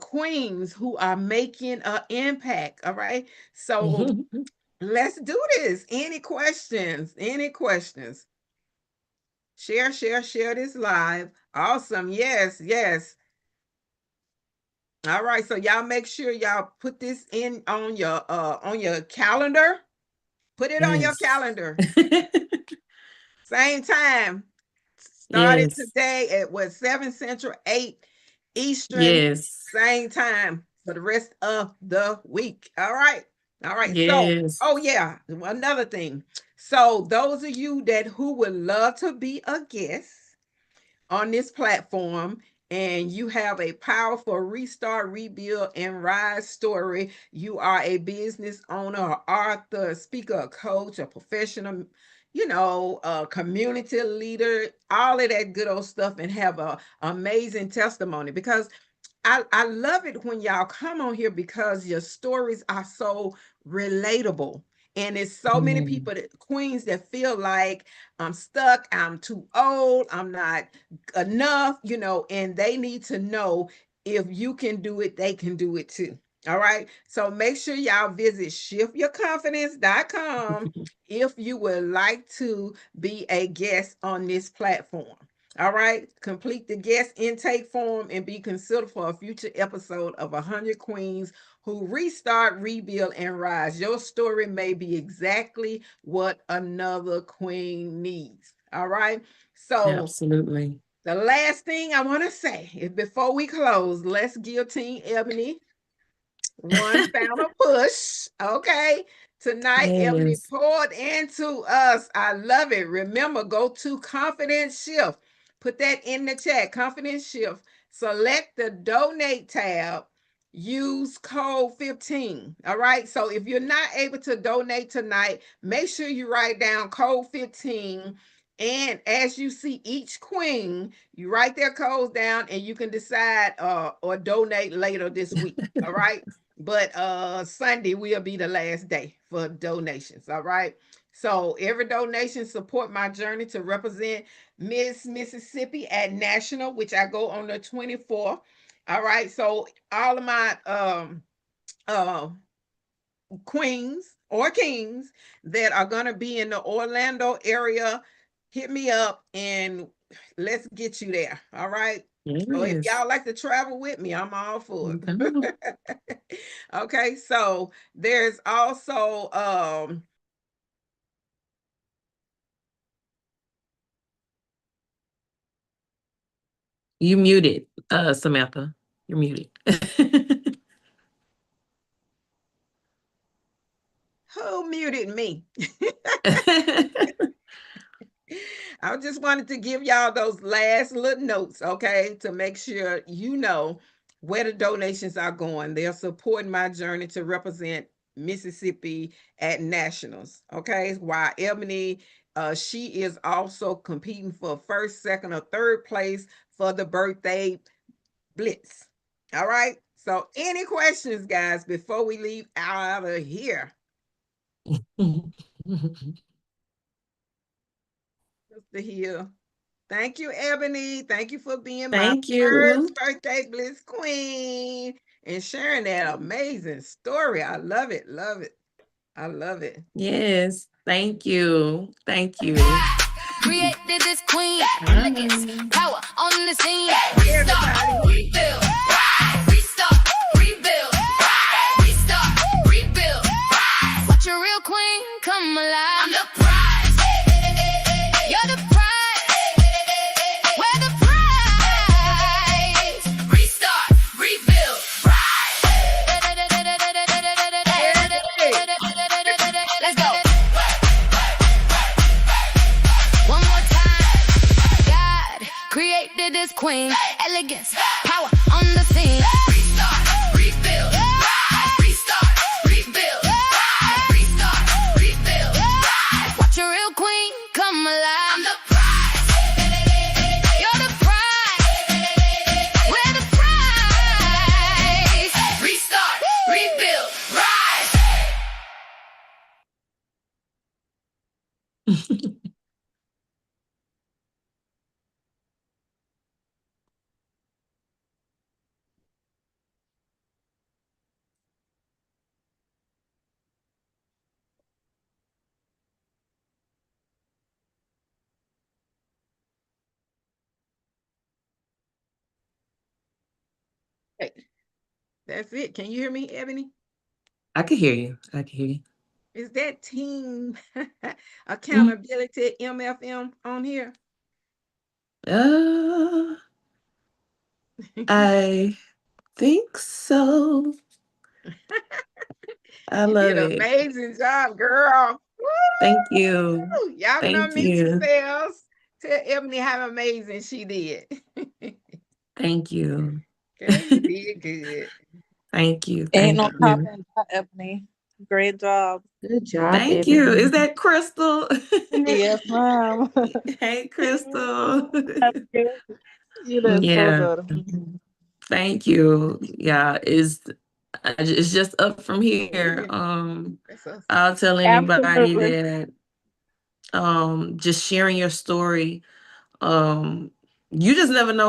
queens who are making an impact. All right. So let's do this. Any questions? Any questions? Share this live. Awesome. Yes. All right. So y'all make sure y'all put this in on your calendar. Put it on your calendar. Same time. Started today at 7 Central, 8 Eastern. Same time for the rest of the week. All right. So, oh yeah, another thing. So those of you who would love to be a guest on this platform, and you have a powerful restart, rebuild, and rise story. You are a business owner, author, speaker, a coach, a professional, a community leader, all of that good old stuff, and have an amazing testimony. Because I love it when y'all come on here because your stories are so relatable. And it's so many people, queens, that feel like I'm stuck, I'm too old, I'm not enough, and they need to know if you can do it, they can do it too. All right. So make sure y'all visit shiftyourconfidence.com if you would like to be a guest on this platform. All right. Complete the guest intake form and be considered for a future episode of 100 Queens who restart, rebuild, and rise. Your story may be exactly what another queen needs. All right. So, absolutely. The last thing I want to say is before we close, let's give Team Ebony one final push. Okay. Tonight, Ebony poured into us. I love it. Remember, go to Confidence Shift. Put that in the chat. Confidence Shift. Select the donate tab. Use code 15. All right. So if you're not able to donate tonight, make sure you write down code 15. And as you see each queen, you write their codes down and you can decide or donate later this week. All right. But Sunday will be the last day for donations. All right. So every donation support my journey to represent Miss Mississippi at National, which I go on the 24th. All right. So all of my queens or kings that are going to be in the Orlando area, hit me up and let's get you there. All right. So if y'all like to travel with me, I'm all for it. Okay, so there's also you muted, Samantha. You're muted. Who muted me? I just wanted to give y'all those last little notes, okay, to make sure you know where the donations are going. They're supporting my journey to represent Mississippi at nationals, okay? While Ebony, she is also competing for first, second, or third place for the birthday Blitz. All right. So, any questions, guys, before we leave out of here? Sister Hill. Thank you, Ebony. Thank you for being my first birthday Blitz queen and sharing that amazing story. I love it. Love it. I love it. Yes. Thank you. Thank you. created this queen. Elegance, power on the scene. Restart, rebuild, rise. Restart, rebuild, rise. Restart, rebuild, rise. Watch a real queen come alive. I'm the prize. You're the prize. We're the prize. Restart, rebuild, rise. Let's go. One more time. God created this queen. Elegance, power on the scene. Restart, rebuild, rise. Restart, rebuild, rise. Restart, rebuild, rise. Watch a real queen come alive. I'm the prize. You're the prize. We're the prize. Restart, rebuild, rise. Hey, that's it. Can you hear me, Ebony? I can hear you. I can hear you. Is that team accountability MFM on here? I think so. I You love did an it. amazing job, girl. Thank you. Woo! Y'all can Thank unmute you. yourselves. Tell Ebony how amazing she did. Thank you. Girl, you did good. Thank you. Ain't Thank no you. topping that, Ebony. Great job. Good job, Thank you. Ebony. Is that Crystal? Yes, ma'am. Hey, Crystal. That's good. You did so Yeah. good. Thank you. Yeah, it's just up from here. That's us. I'll tell anybody Absolutely. that just sharing your story, you just never know